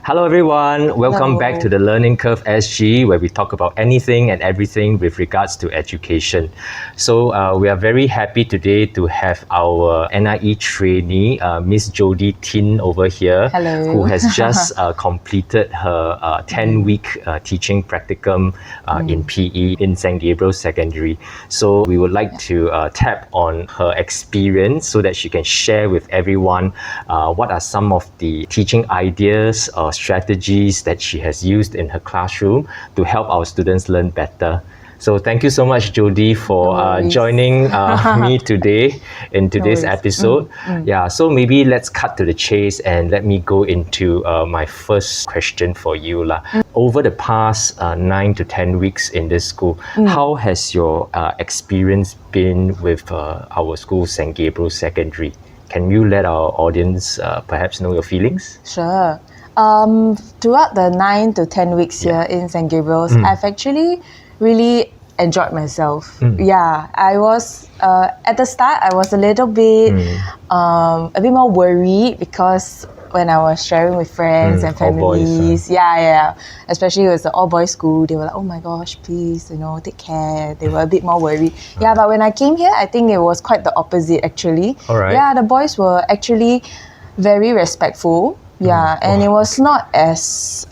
Hello everyone, welcome back to the Learning Curve SG, where we talk about anything and everything with regards to education. So we are very happy today to have our NIE trainee, Ms Jodie Tin over here. Hello. Who has just completed her 10-week teaching practicum in PE in St. Gabriel Secondary. So we would like to tap on her experience so that she can share with everyone what are some of the teaching ideas or strategies that she has used in her classroom to help our students learn better. So thank you so much, Jodie, for joining me today in today's episode. Yeah, so maybe let's cut to the chase and let me go into my first question for you. Over the past 9 to 10 weeks in this school, how has your experience been with our school, St. Gabriel Secondary? Can you let our audience perhaps know your feelings? Sure. Throughout the 9 to 10 weeks here in St. Gabriel's, I've actually really enjoyed myself. Yeah, I was at the start I was a little bit more worried because when I was sharing with friends and families, especially it was an all-boys school, they were like, oh my gosh, please, take care. They were a bit more worried. Yeah, but when I came here, I think it was quite the opposite actually. All right. Yeah, the boys were actually very respectful. Yeah, and it was not as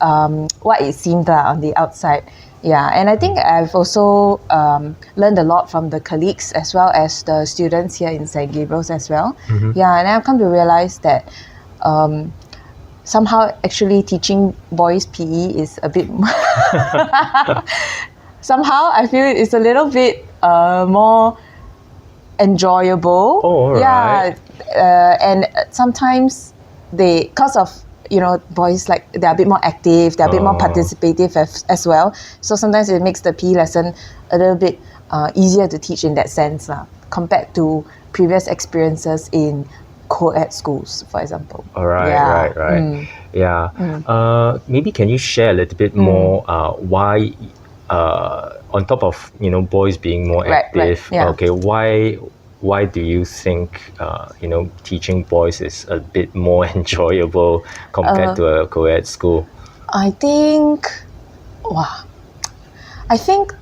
what it seemed on the outside. Yeah, and I think I've also learned a lot from the colleagues as well as the students here in St. Gabriel's as well. Yeah, and I've come to realize that somehow actually teaching boys PE is a bit somehow I feel it's a little bit more enjoyable. Oh, all right. And sometimes because of boys, like, they're a bit more active, they're a bit more participative as well. So sometimes it makes the PE lesson a little bit easier to teach in that sense compared to previous experiences in co-ed schools, for example. All right, right. Yeah. Maybe can you share a little bit more why, on top of boys being more active, okay, why do you think teaching boys is a bit more enjoyable compared to a co-ed school? I think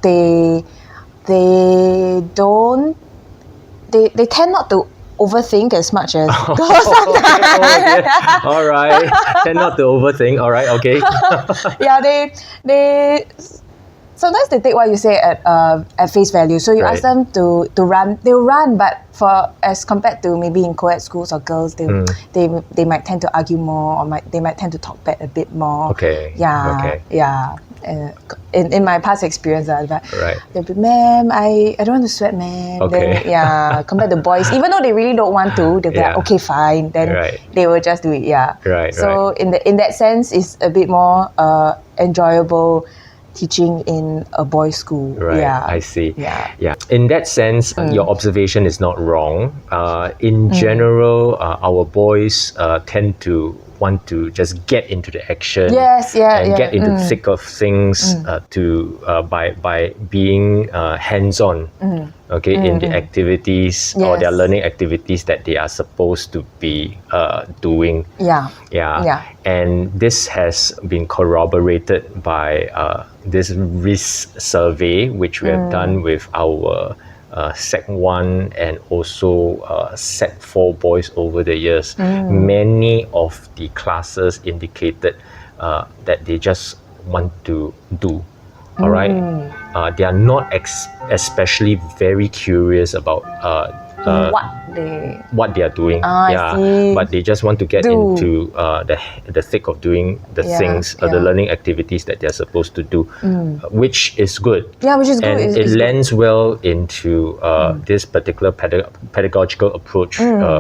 they don't they tend not to overthink as much as girls. All right, tend not to overthink. All right, okay. Yeah, they sometimes they take what you say at face value. So you ask them to run, they'll run, but as compared to maybe in co-ed schools or girls, they might tend to argue more, or they might tend to talk back a bit more. Okay. Yeah. In my past experience, they'll be, ma'am, I don't want to sweat, ma'am. Okay. Then, compared to boys, even though they really don't want to, they'll be like, okay, fine. Then they will just do it. Yeah. Right. So in that sense, it's a bit more enjoyable teaching in a boys' school. Right, yeah. I see. Yeah. In that sense, your observation is not wrong. In general, our boys tend to want to just get into the action and get into the thick of things by being hands-on. In the activities or their learning activities that they are supposed to be doing. And this has been corroborated by this risk survey which we have done with our Sec 1 and also Sec 4 boys over the years. Many of the classes indicated that they just want to do. All right, they are not especially very curious about what they are doing. But they just want to get into the thick of doing the things, the learning activities that they are supposed to do, which is good. Yeah, which is good. And it lends well into this particular pedagogical approach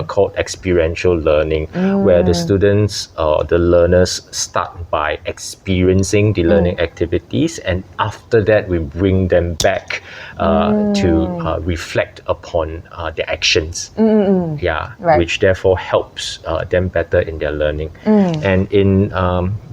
called experiential learning, where the students or the learners start by experiencing the learning activities, and after that we bring them back to reflect upon their actions. Which therefore helps them better in their learning. And in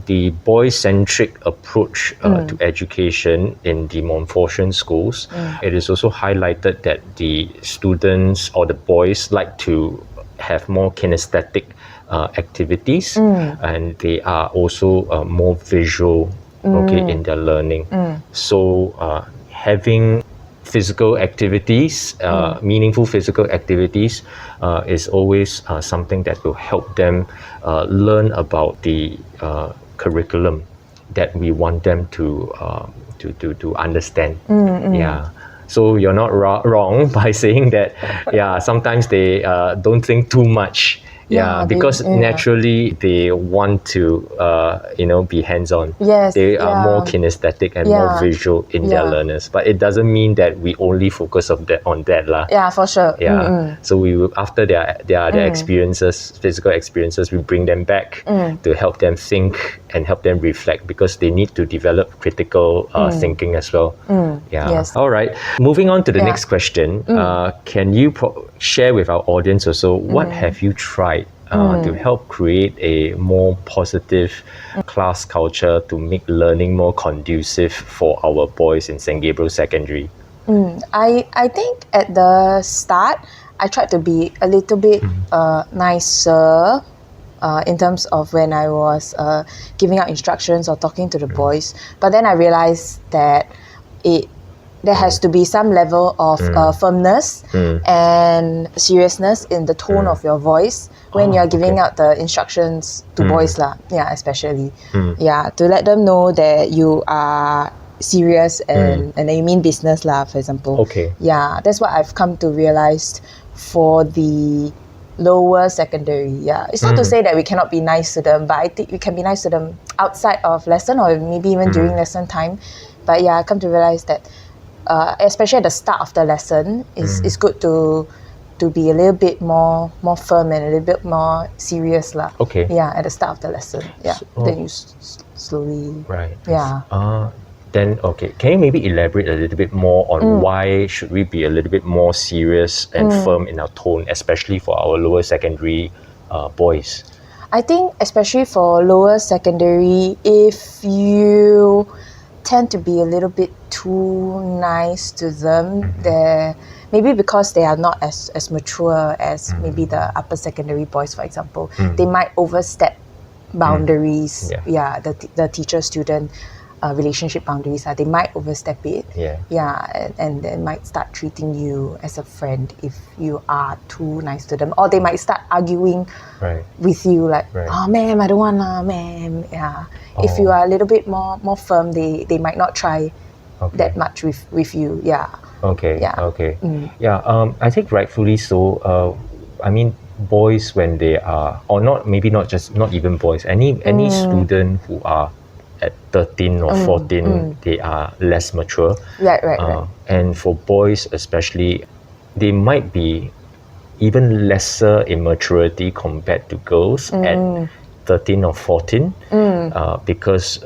the boy-centric approach to education in the Montfortian schools, it is also highlighted that the students or the boys like to have more kinesthetic activities, and they are also more visual, in their learning. So having physical activities, meaningful physical activities, is always something that will help them learn about the curriculum that we want them to understand. Yeah. So you're not wrong by saying that. Yeah, sometimes they don't think too much. Yeah, because naturally they want to, be hands-on. Yes, They are more kinesthetic and more visual in their learners. But it doesn't mean that we only focus on that lah. Yeah, for sure. Yeah. So we will, after their experiences, physical experiences, we bring them back to help them think and help them reflect, because they need to develop critical thinking as well. Yeah. Yes. All right. Moving on to the next question. Can you share with our audience also what have you tried to help create a more positive class culture to make learning more conducive for our boys in St. Gabriel Secondary? I think at the start, I tried to be a little bit nicer in terms of when I was giving out instructions or talking to the boys. But then I realized that there has to be some level of firmness and seriousness in the tone of your voice when you're giving out the instructions to boys lah. Yeah, especially. Yeah, to let them know that you are serious and that you mean business lah, for example. Okay. Yeah, that's what I've come to realize for the lower secondary. Yeah, it's not to say that we cannot be nice to them, but I think we can be nice to them outside of lesson or maybe even during lesson time. But yeah, I come to realize that especially at the start of the lesson, it's good to be a little bit more firm and a little bit more serious lah. Okay. Yeah, at the start of the lesson. Yeah. Then you slowly. Right. Yeah. Then, okay, can you maybe elaborate a little bit more on why should we be a little bit more serious and firm in our tone, especially for our lower secondary boys? I think especially for lower secondary, if you tend to be a little bit too nice to them, maybe because they are not as mature as maybe the upper secondary boys, for example, they might overstep boundaries. Yeah, the teacher-student relationship boundaries. They might overstep it. And they might start treating you as a friend if you are too nice to them, or they might start arguing with you like, oh ma'am, I don't want ma'am. Yeah. If you are a little bit more firm, they might not try that much with you. Yeah. Okay. Yeah. I think rightfully so. I mean, boys, when they are, or not even boys, any student who are at 13 or 14, they are less mature. Right. And for boys especially, they might be even lesser in maturity compared to girls at 13 or 14, because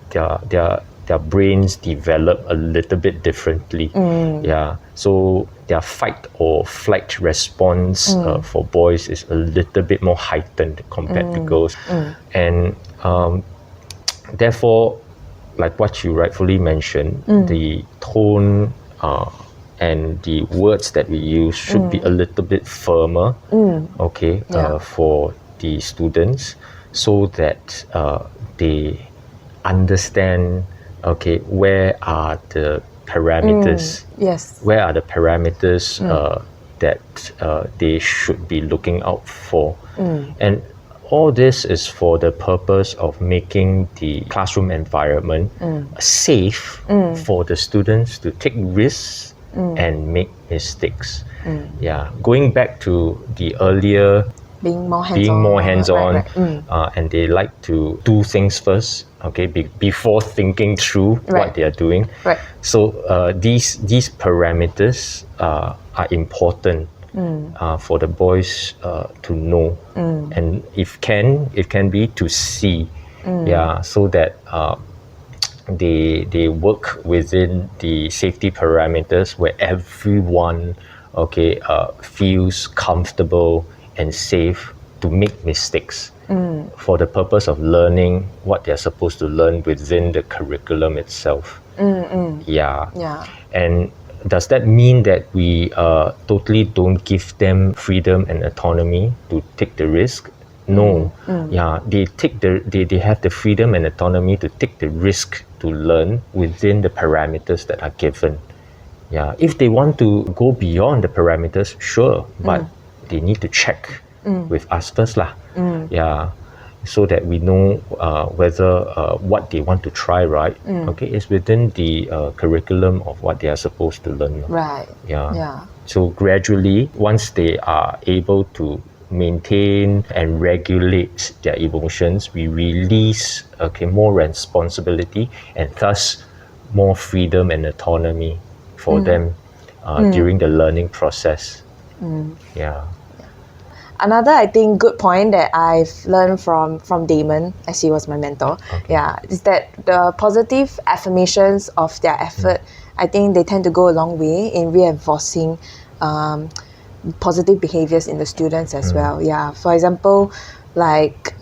their brains develop a little bit differently. Yeah. So their fight or flight response for boys is a little bit more heightened compared to girls. And therefore, like what you rightfully mentioned, the tone and the words that we use should be a little bit firmer, for the students, so that they understand, where are the parameters? Where are the parameters that they should be looking out for? And all this is for the purpose of making the classroom environment safe for the students to take risks and make mistakes. Yeah, going back to the earlier being more hands-on, and they like to do things first, before thinking through what they are doing. So these parameters are important for the boys to know, and it can be to see, so that they work within the safety parameters where everyone feels comfortable and safe to make mistakes for the purpose of learning what they're supposed to learn within the curriculum itself. And does that mean that we totally don't give them freedom and autonomy to take the risk? No. Yeah, they have the freedom and autonomy to take the risk to learn within the parameters that are given. Yeah, if they want to go beyond the parameters, sure, but they need to check with us first lah. Yeah, so that we know whether what they want to try, right? Okay, is within the curriculum of what they are supposed to learn. Right. Yeah. So gradually, once they are able to maintain and regulate their emotions, we release more responsibility and thus more freedom and autonomy for them during the learning process. Yeah. Another, I think, good point that I've learned from Damon, as he was my mentor, is that the positive affirmations of their effort, I think they tend to go a long way in reinforcing positive behaviors in the students as well. Yeah, for example, like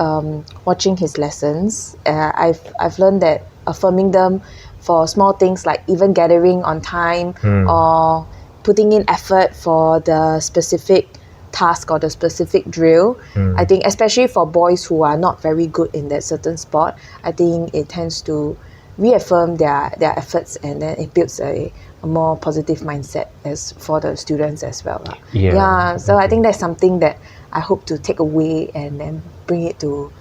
watching his lessons, I've learned that affirming them for small things like even gathering on time or putting in effort for the specific task or the specific drill. I think especially for boys who are not very good in that certain sport, I think it tends to reaffirm their efforts, and then it builds a more positive mindset as for the students as well. So I think that's something that I hope to take away and then bring it to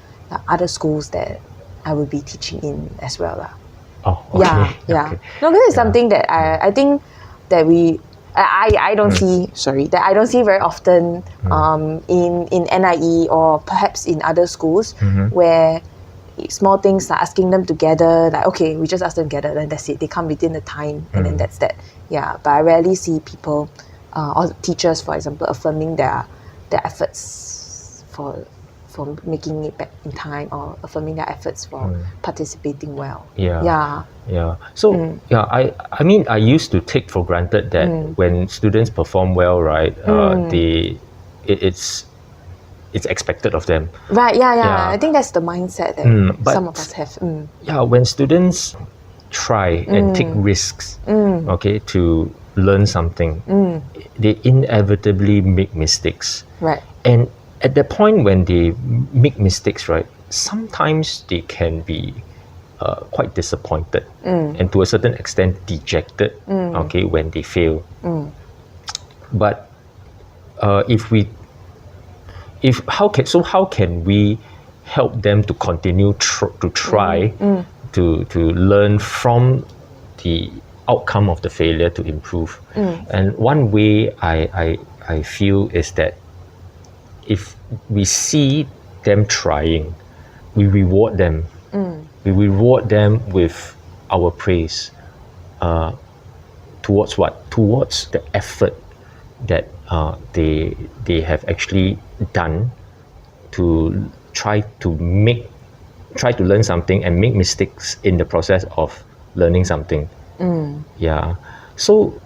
other schools that I will be teaching in as well. Oh, okay. Okay. No, this is something that I think that I don't see that I don't see very often in NIE or perhaps in other schools where small things like asking them together, like okay, we just ask them together, then that's it. They come within the time and then that's that. Yeah, but I rarely see people or teachers, for example, affirming their efforts for making it back in time, or affirming their efforts for participating well. So I mean, I used to take for granted that when students perform well, right, it's expected of them. Right, I think that's the mindset that some of us have. Yeah, when students try and take risks, to learn something, they inevitably make mistakes. Right. And at the point when they make mistakes, right, sometimes they can be quite disappointed and to a certain extent dejected, when they fail. But how can we help them to continue to try to learn from the outcome of the failure to improve? And one way I feel is that if we see them trying, we reward them. We reward them with our praise towards what? Towards the effort that they have actually done to try to learn something and make mistakes in the process of learning something. So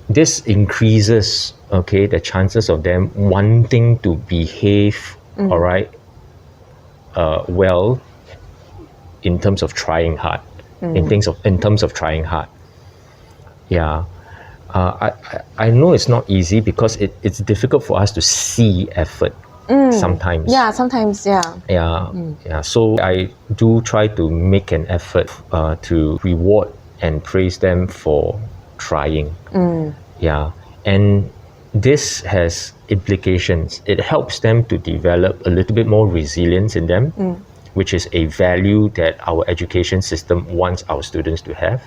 this increases the chances of them wanting to behave well in terms of trying hard. In terms of trying hard. I know it's not easy because it's difficult for us to see effort sometimes. Sometimes. So I do try to make an effort to reward and praise them for trying. And this has implications. It helps them to develop a little bit more resilience in them, which is a value that our education system wants our students to have.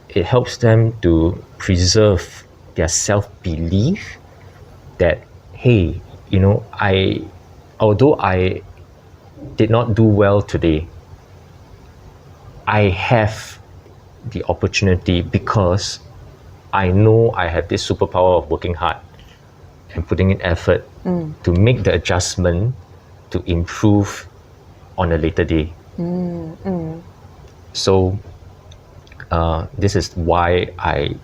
It helps them to preserve their self-belief that, hey, although I did not do well today, I have the opportunity because I know I have this superpower of working hard and putting in effort to make the adjustment to improve on a later day. So this is why I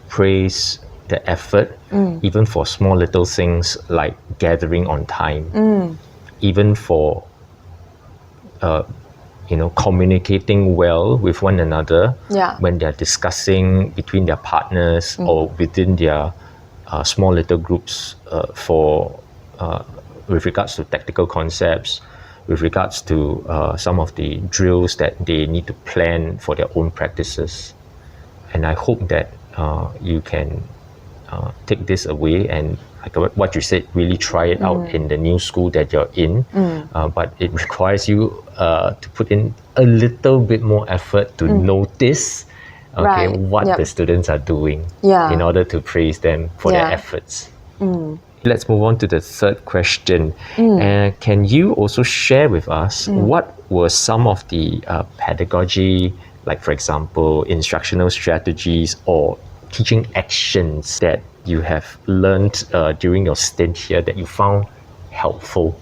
praise the effort, even for small little things like gathering on time, even for communicating well with one another when they're discussing between their partners or within their small little groups for with regards to tactical concepts, with regards to some of the drills that they need to plan for their own practices. And I hope that you can take this away and, like what you said, really try it out in the new school that you're in. But it requires you to put in a little bit more effort to notice what the students are doing in order to praise them for their efforts. Let's move on to the third question. Can you also share with us what were some of the pedagogy, like for example, instructional strategies or teaching actions that you have learned during your stint here that you found helpful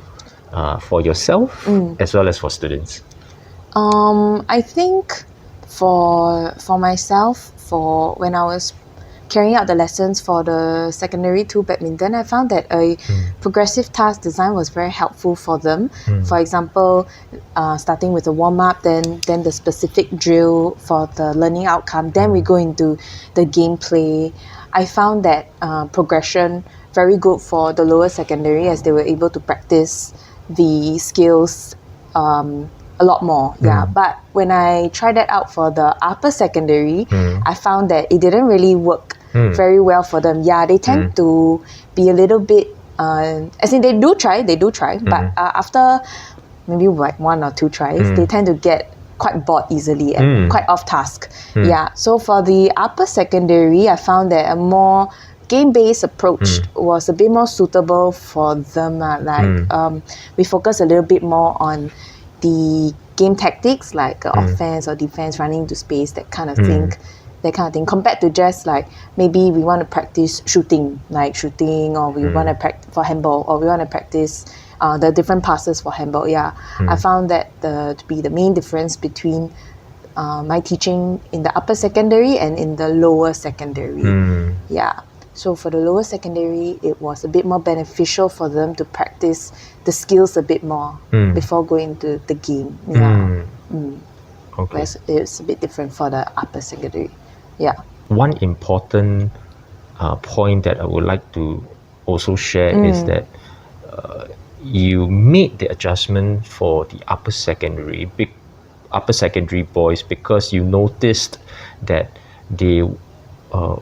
for yourself as well as for students? I think for myself, for when I was carrying out the lessons for the secondary 2 badminton, I found that a progressive task design was very helpful for them. For example, starting with a warm-up, then the specific drill for the learning outcome, then we go into the gameplay. I found that progression very good for the lower secondary, as they were able to practice the skills a lot more. But when I tried that out for the upper secondary, I found that it didn't really work very well for them. They tend to be a little bit as in they do try, but after maybe like 1 or 2 tries, they tend to get quite bored easily and quite off task. So for the upper secondary, I found that a more game-based approach was a bit more suitable for them. We focus a little bit more on the game tactics, like offense or defense, running into space, that kind of thing, compared to just like maybe we want to practice shooting, or we want to practice for handball, or we want to practice the different passes for handball. I found that to be the main difference between my teaching in the upper secondary and in the lower secondary. So for the lower secondary, it was a bit more beneficial for them to practice the skills a bit more before going to the game. Whereas it's a bit different for the upper secondary. One important point that I would like to also share is that you made the adjustment for the upper secondary boys because you noticed that they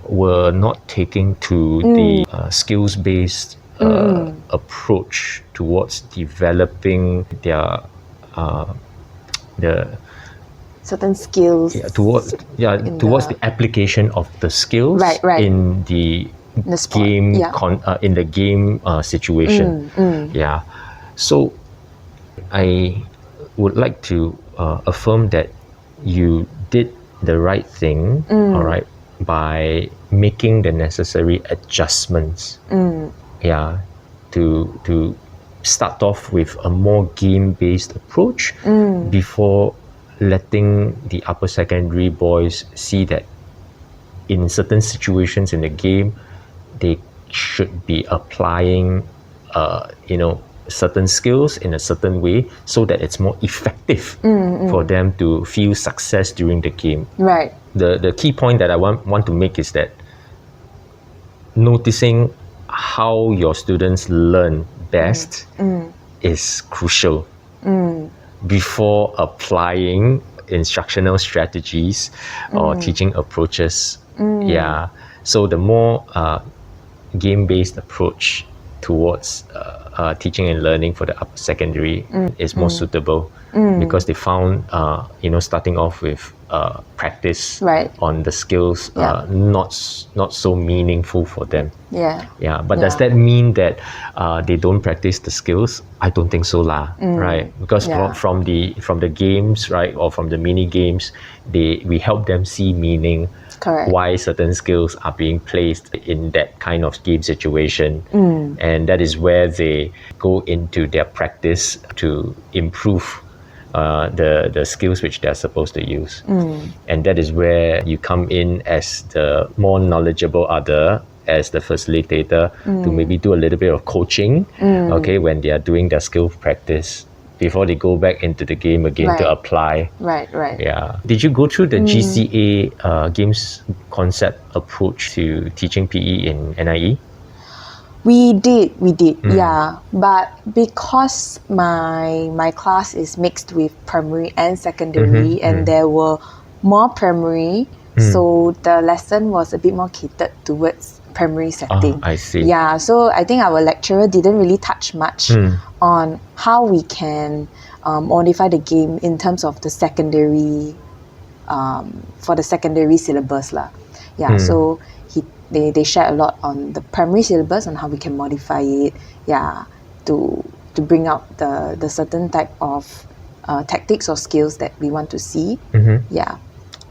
were not taking to the skills-based approach towards developing their the certain skills towards the application of the skills in the game in the game situation. So I would like to affirm that you did the right thing, all right, by making the necessary adjustments. To start off with a more game-based approach before letting the upper secondary boys see that in certain situations in the game they should be applying certain skills in a certain way so that it's more effective for them to feel success during the game. The key point that I want to make is that noticing how your students learn best is crucial before applying instructional strategies or teaching approaches. So the more game-based approach towards teaching and learning for the upper secondary is more suitable because they found starting off with practice on the skills not so meaningful for them. But does that mean that they don't practice the skills? I don't think so lah. Right, because from the games, right, or from the mini games, we help them see meaning. Why certain skills are being placed in that kind of game situation, and that is where they go into their practice to improve the skills which they're supposed to use. And that is where you come in as the more knowledgeable other, as the facilitator, to maybe do a little bit of coaching, when they are doing their skill practice before they go back into the game again to apply. Did you go through the GCA games concept approach to teaching PE in NIE? We did, yeah. But because my class is mixed with primary and secondary, and there were more primary, so the lesson was a bit more catered towards primary setting. I see. Yeah, so I think our lecturer didn't really touch much on how we can modify the game in terms of the secondary, for the secondary syllabus lah. Yeah, so they shared a lot on the primary syllabus on how we can modify it, yeah, to bring out the certain type of tactics or skills that we want to see. Yeah,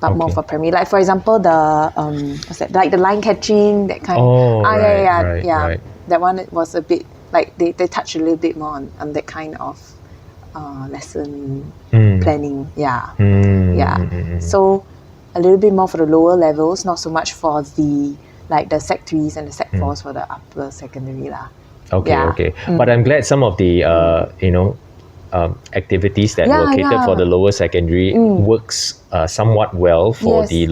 but more for primary. Like for example, the what's that? Like the line catching, that kind. Right. That one was a bit like they touched a little bit more on that kind of lesson planning. Yeah. So a little bit more for the lower levels, not so much for the Sec 3s and the Sec 4s for the upper secondary lah. Okay. But I'm glad some of the activities that were catered for the lower secondary works somewhat well for the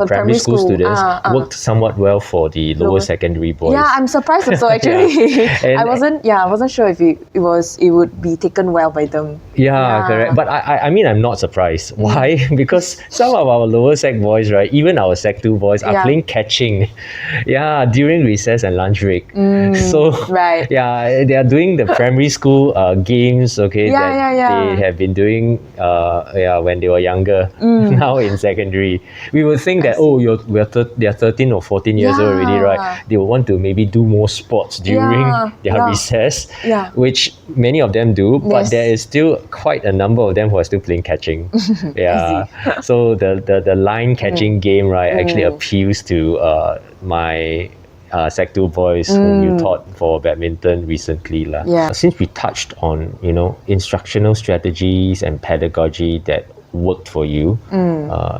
primary school students, worked somewhat well for the lower secondary boys. Yeah, I'm surprised also actually. I wasn't sure if it would be taken well by them. Yeah, correct. But I mean, I'm not surprised. Why? Because some of our lower sec boys, right, even our Sec 2 boys are playing catching, during recess and lunch break. So they are doing the primary school games, that they have been doing when they were younger. Now in secondary, we would think that they are 13 or 14 years old already, right? They will want to maybe do more sports during their recess, which many of them do, but there is still quite a number of them who are still playing catching. So the line catching game, right, actually appeals to my Sec 2 boys whom you taught for badminton recently. Since we touched on, instructional strategies and pedagogy that worked for you,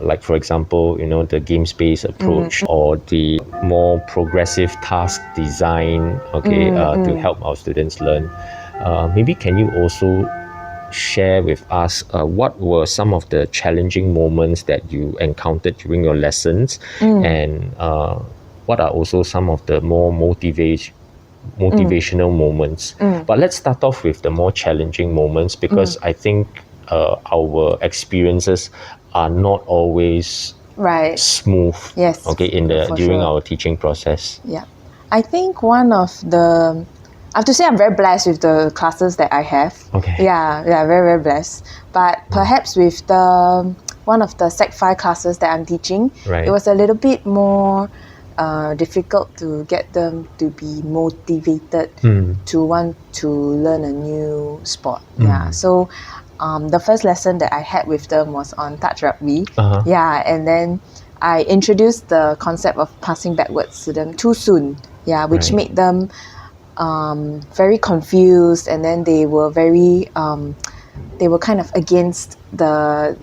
like for example, the game-based approach or the more progressive task design, to help our students learn. Maybe can you also share with us what were some of the challenging moments that you encountered during your lessons, and what are also some of the more motivational moments. But let's start off with the more challenging moments, because I think our experiences are not always smooth. Yes. During our teaching process. Yeah, I think I have to say I'm very blessed with the classes that I have. Yeah, very, very blessed. But perhaps with one of the Sec 5 classes that I'm teaching, it was a little bit more difficult to get them to be motivated to want to learn a new sport. So the first lesson that I had with them was on touch rugby. And then I introduced the concept of passing backwards to them too soon, which made them very confused, and then they were very they were kind of against the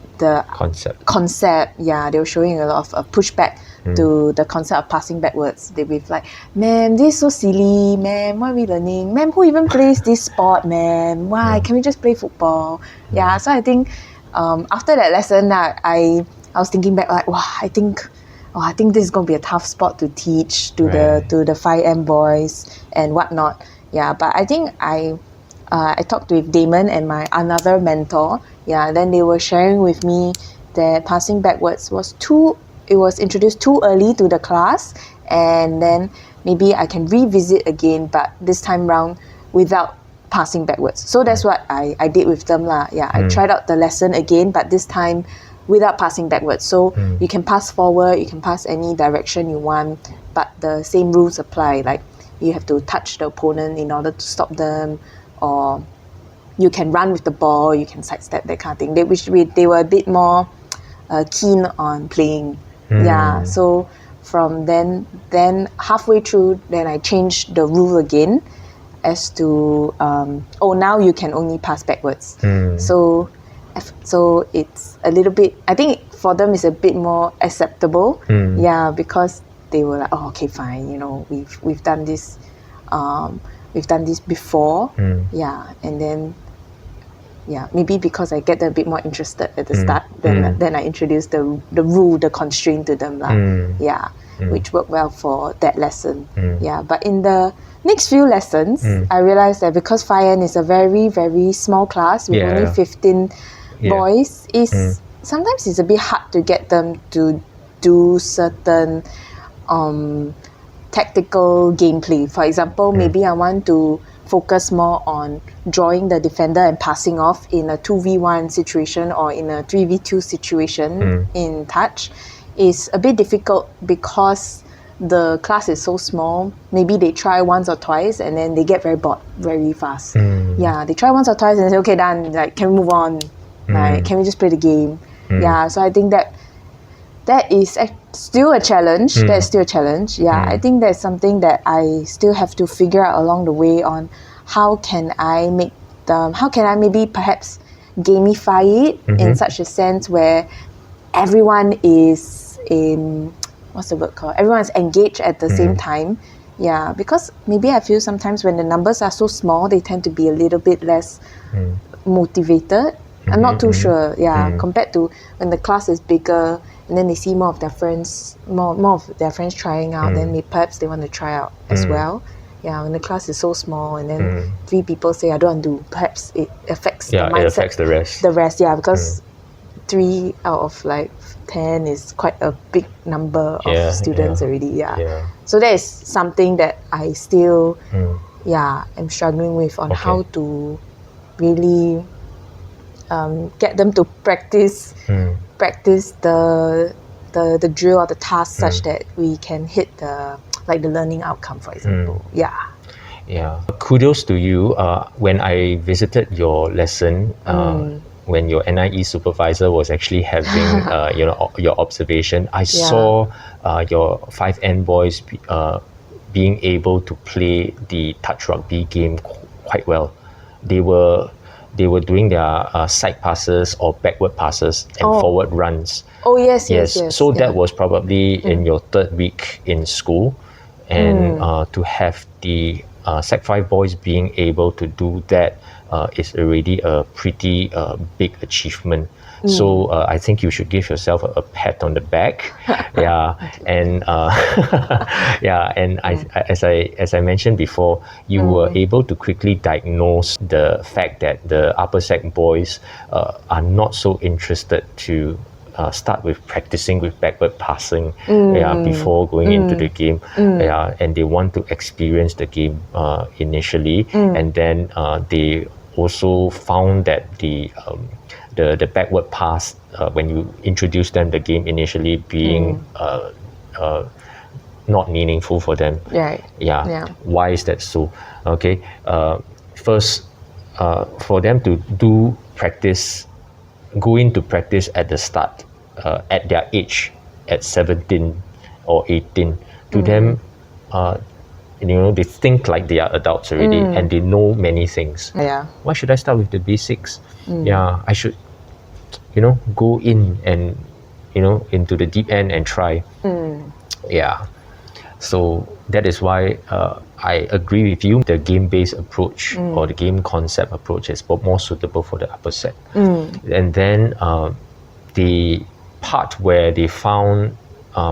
concept. They were showing a lot of pushback to the concept of passing backwards. They were like, "Ma'am, this is so silly, ma'am, why are we learning? Ma'am, who even plays this sport, ma'am? Why can't we just play football?" So I think after that lesson, I was thinking back like, wow, I think this is going to be a tough sport to teach to the 5M boys and whatnot. But I think I talked with Damon and my another mentor. Then they were sharing with me that passing backwards was introduced too early to the class, and then maybe I can revisit again, but this time round without passing backwards. So that's what I did with them lah. I tried out the lesson again, but this time without passing backwards. So you can pass forward, you can pass any direction you want, but the same rules apply. Like you have to touch the opponent in order to stop them, or you can run with the ball, you can sidestep, that kind of thing. They were a bit more keen on playing. So from then halfway through, then I changed the rule again as to now you can only pass backwards. So it's a little bit, I think for them it's a bit more acceptable. Because they were like, oh, okay, fine, we've done this before. And then maybe because I get them a bit more interested at the start, then I introduced the rule, the constraint to them lah. which worked well for that lesson. Yeah, but in the next few lessons, I realized that because 5N is a very, very small class with only 15 boys, sometimes it's a bit hard to get them to do certain tactical gameplay. For example, maybe I want to focus more on drawing the defender and passing off in a 2v1 situation or in a 3v2 situation in touch is a bit difficult because the class is so small. Maybe they try once or twice and then they get very bored very fast. Yeah, they try once or twice and they say, okay, done, like, can we move on? Like, can we just play the game? Yeah, so I think that is still a challenge. That's still a challenge. Yeah, I think that's something that I still have to figure out along the way on how can I maybe perhaps gamify it in such a sense where everyone is what's the word called? Everyone's engaged at the same time. Yeah, because maybe I feel sometimes when the numbers are so small, they tend to be a little bit less motivated. I'm not too sure, compared to when the class is bigger and then they see more of their friends trying out, then perhaps they want to try out as well. Yeah, when the class is so small and then 3 people say I don't want to do, perhaps it affects the mindset. It affects the rest. The rest, because 3 out of like 10 is quite a big number of students already. So that is something that I still am struggling with on how to really get them to practice the drill or the task such that we can hit the learning outcome, for example. Kudos to you. When I visited your lesson, when your NIE supervisor was actually having your observation, I saw your 5N boys being able to play the touch rugby game quite well. They were doing their side passes or backward passes and forward runs. Yes. So that was probably in your 3rd week in school, and to have the Sec 5 boys being able to do that is already a pretty big achievement. So I think you should give yourself a pat on the back. And as I mentioned before, you were able to quickly diagnose the fact that the upper sec boys are not so interested to start with practicing with backward passing before going into the game, and they want to experience the game initially, and then they also found that the backward pass, when you introduce them the game initially, being not meaningful for them. Why is that so? Okay, first, for them to go into practice at the start, at their age, at 17 or 18, to them, they think like they are adults already and they know many things. Why should I start with the basics? I should, go in and, into the deep end and try. So that is why I agree with you. The game-based approach or the game concept approach is more suitable for the upper set. And then the part where they found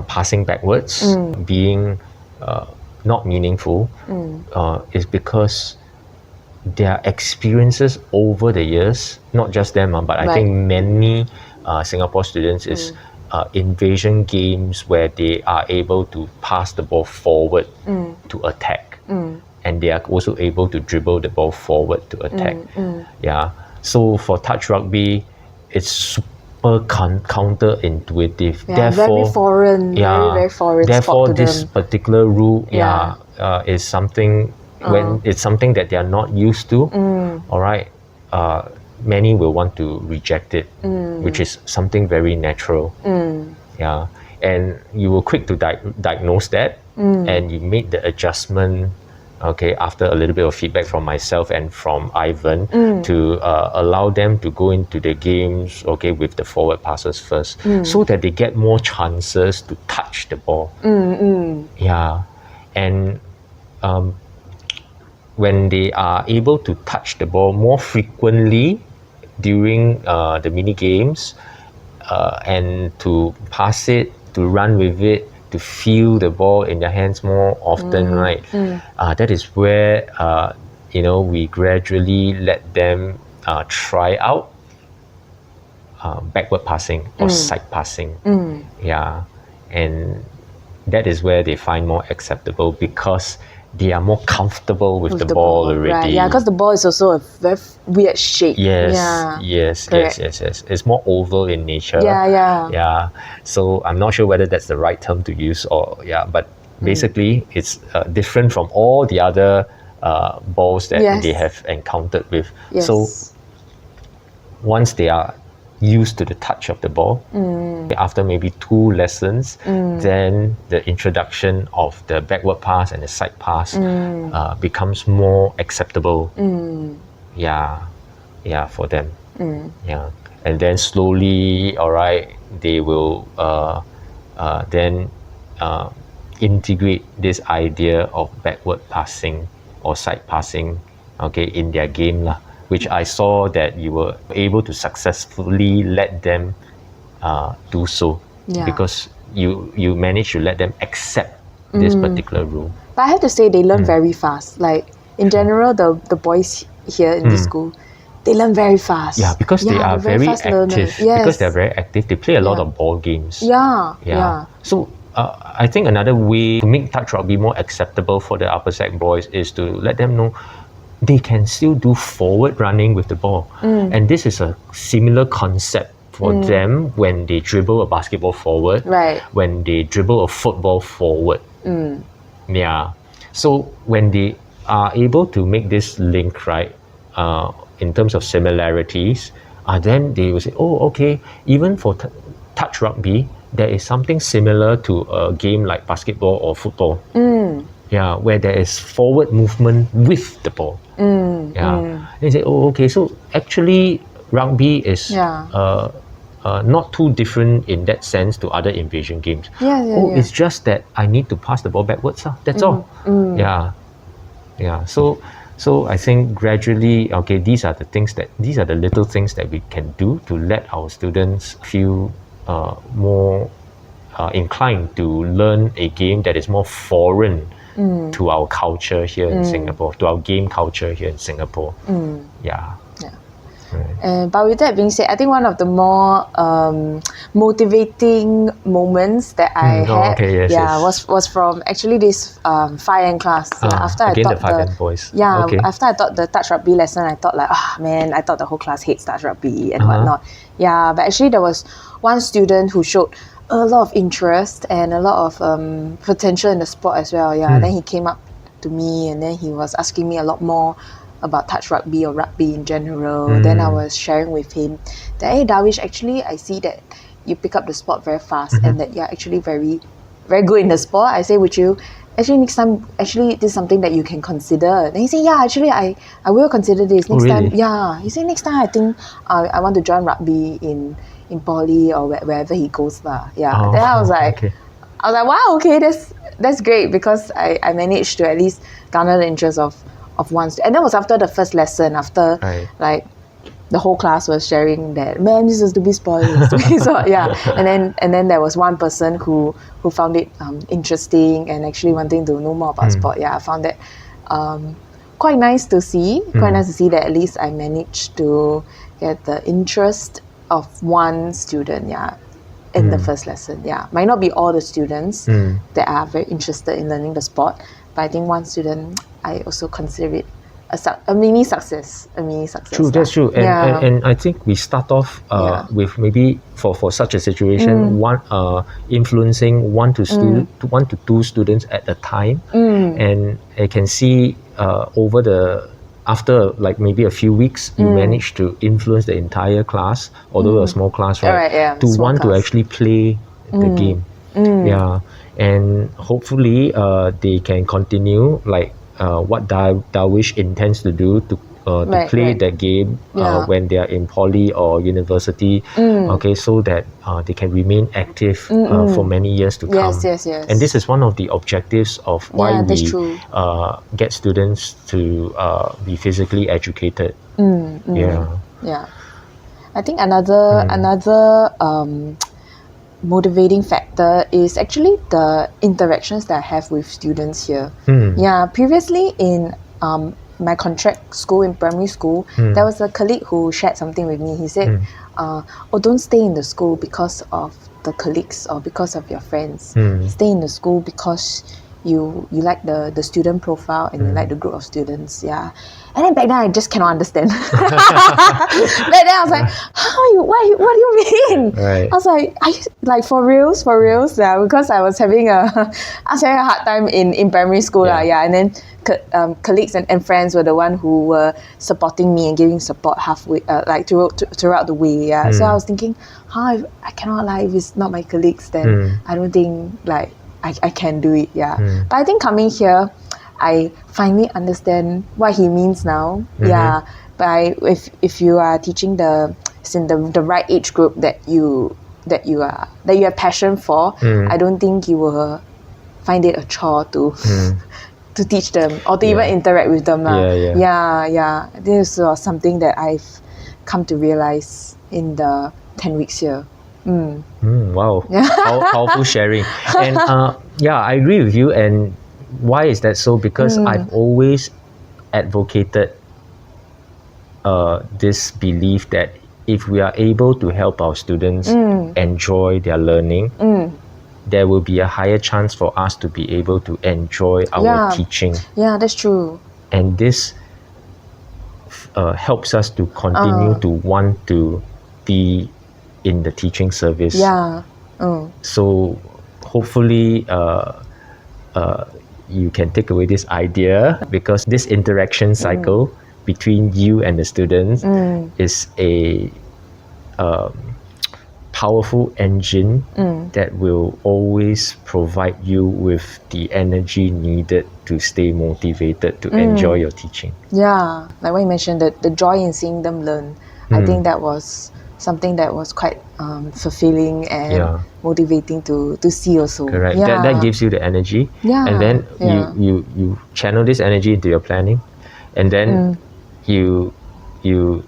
passing backwards being not meaningful is because their experiences over the years, not just them, but I think many Singapore students is invasion games where they are able to pass the ball forward to attack, and they are also able to dribble the ball forward to attack. So for touch rugby, it's super counterintuitive. Therefore, very foreign, very foreign. Therefore, sport to this them. particular rule, is something when it's something that they are not used to. All right, many will want to reject it, which is something very natural. And you were quick to diagnose that, and you made the adjustment. Okay, after a little bit of feedback from myself and from Ivan, to allow them to go into the games, okay, with the forward passes first, so that they get more chances to touch the ball. And when they are able to touch the ball more frequently during the mini games, and to pass it, to run with it, to feel the ball in their hands more often, right? That is where we gradually let them try out backward passing or side passing. Yeah, and that is where they find more acceptable because they are more comfortable with the ball already. Right. Yeah, because the ball is also a very weird shape. Yes. It's more oval in nature. Yeah. So I'm not sure whether that's the right term to use but basically it's different from all the other balls that they have encountered with. So once they are used to the touch of the ball, after maybe 2 lessons, then the introduction of the backward pass and the side pass becomes more acceptable. For them. And then slowly, they will then integrate this idea of backward passing or side passing, in their game which I saw that you were able to successfully let them do so, because you managed to let them accept this particular rule. But I have to say, they learn very fast. Like in general, the boys here in this school, they learn very fast. Yeah, because they are very active. Because they are very active, they play a lot of ball games. Yeah. So I think another way to make touch rugby more acceptable for the upper sec boys is to let them know they can still do forward running with the ball. And this is a similar concept for them when they dribble a basketball forward, when they dribble a football forward. So when they are able to make this link, in terms of similarities, then they will say, even for touch rugby, there is something similar to a game like basketball or football. Where there is forward movement with the ball. They say, so actually rugby is not too different in that sense to other invasion games. It's just that I need to pass the ball backwards. That's all. So I think gradually, these are the little things that we can do to let our students feel more inclined to learn a game that is more foreign to our culture here in Singapore, to our game culture here in Singapore. But with that being said, I think one of the more motivating moments that I had was from actually this 5N class. After again, I taught the 5N boys. After I taught the touch rugby lesson, I thought like, I thought the whole class hates touch rugby and whatnot. But actually there was one student who showed a lot of interest and a lot of potential in the sport as well. Then he came up to me and then he was asking me a lot more about touch rugby or rugby in general. Then I was sharing with him that, hey Darwish, actually I see that you pick up the sport very fast and that you're actually very, very good in the sport. I say, would you actually next time, actually this is something that you can consider? Then he said, actually I will consider this next time. He said, next time I think I want to join rugby in poly or wherever he goes then I was like, wow, okay, that's great, because I managed to at least garner the interest of one and that was after the first lesson, after like the whole class was sharing that, man, this is to be spoiled. So and then there was one person who found it interesting and actually wanting to know more about sport. I found that quite nice to see that at least I managed to get the interest of one student in the first lesson. Might not be all the students that are very interested in learning the sport, but I think one student, I also consider it a mini success. True, that's true. And I think we start off with maybe for such a situation, one influencing one to two students at a time, and I can see after like maybe a few weeks, you manage to influence the entire class, although a small class, to want to actually play the game. And hopefully they can continue like what Darwish intends to do to play that game when they are in poly or university, so that they can remain active for many years to come. Yes. And this is one of the objectives of why we get students to be physically educated. I think another motivating factor is actually the interactions that I have with students here. Yeah, previously in my contract school in primary school, there was a colleague who shared something with me. He said, don't stay in the school because of the colleagues or because of your friends. Stay in the school because you like the student profile and you like the group of students. Yeah. And then back then I just cannot understand. Back then I was like, what do you mean? Right. I was like, are you like for reals? Yeah, because I was having a hard time in primary school. Yeah. And then colleagues and friends were the one who were supporting me and giving support halfway, like throughout the way. Yeah. So I was thinking, I cannot, like, if it's not my colleagues, then I don't think like I can do it. Yeah. But I think coming here, I finally understand what he means now. Yeah. But if you are teaching the right age group that you have passion for, I don't think you will find it a chore to to teach them or to even interact with them. Yeah. This was something that I've come to realize in the 10 weeks here. Wow. Powerful sharing. And I agree with you. And why is that so? Because I've always advocated this belief that if we are able to help our students enjoy their learning, there will be a higher chance for us to be able to enjoy our teaching. Yeah, that's true. And this helps us to continue to want to be in the teaching service. Yeah. So hopefully you can take away this idea, because this interaction cycle between you and the students is a powerful engine that will always provide you with the energy needed to stay motivated to enjoy your teaching. Yeah, like what you mentioned, the joy in seeing them learn. I think that was something that was quite fulfilling and motivating to see also. Correct. Yeah. That gives you the energy. Yeah. And then you channel this energy into your planning, and then you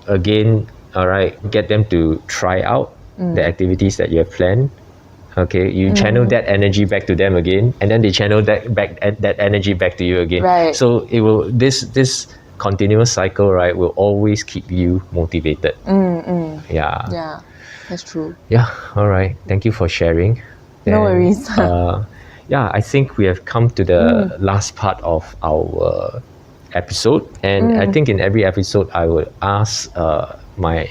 again, get them to try out the activities that you have planned. Okay, you channel that energy back to them again, and then they channel that energy back to you again. Right. So it will this continuous cycle, will always keep you motivated. Yeah, that's true. Yeah. All right. Thank you for sharing. No worries. I think we have come to the last part of our episode, and I think in every episode I would ask my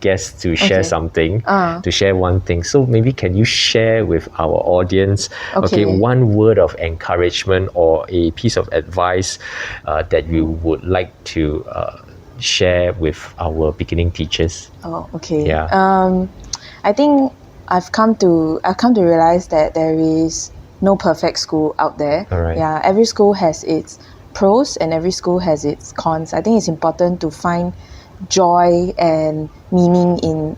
guests to share something, to share one thing. So maybe can you share with our audience, one word of encouragement or a piece of advice that you would like to share with our beginning teachers? Oh, okay. Yeah. I think I've come to realize that there is no perfect school out there. All right. Yeah, every school has its pros and every school has its cons. I think it's important to find joy and meaning in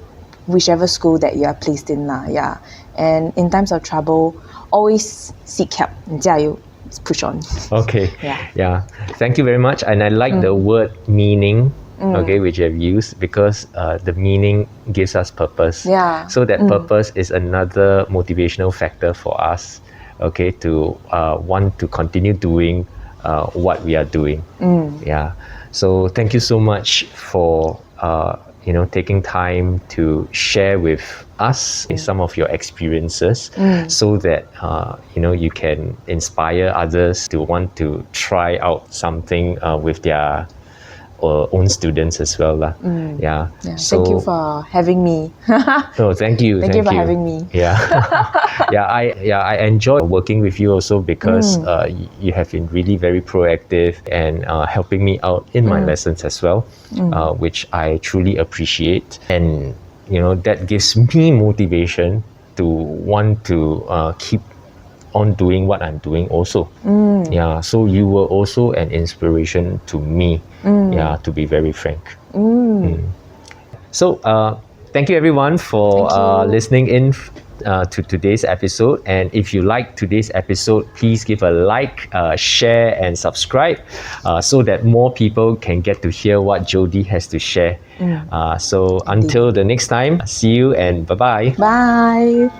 whichever school that you are placed in. Yeah. And in times of trouble, always seek help. 加油. Push on. Okay. Yeah. Thank you very much. And I like the word meaning, which you have used, because the meaning gives us purpose. Yeah. So that purpose is another motivational factor for us, to want to continue doing what we are doing. Yeah. So thank you so much for taking time to share with us some of your experiences, so that you can inspire others to want to try out something with their own students as well. Yeah. So, thank you for having me. No, thank you. Thank you for having me. Yeah. I enjoy working with you also, because you have been really very proactive and helping me out in my lessons as well, which I truly appreciate. And that gives me motivation to want to keep on doing what I'm doing also. Yeah. So you were also an inspiration to me. Yeah, to be very frank. So thank you everyone for Thank you. listening in to today's episode. And if you like today's episode, please give a like, share, and subscribe so that more people can get to hear what Jodie has to share. So until the next time, see you and bye-bye. Bye.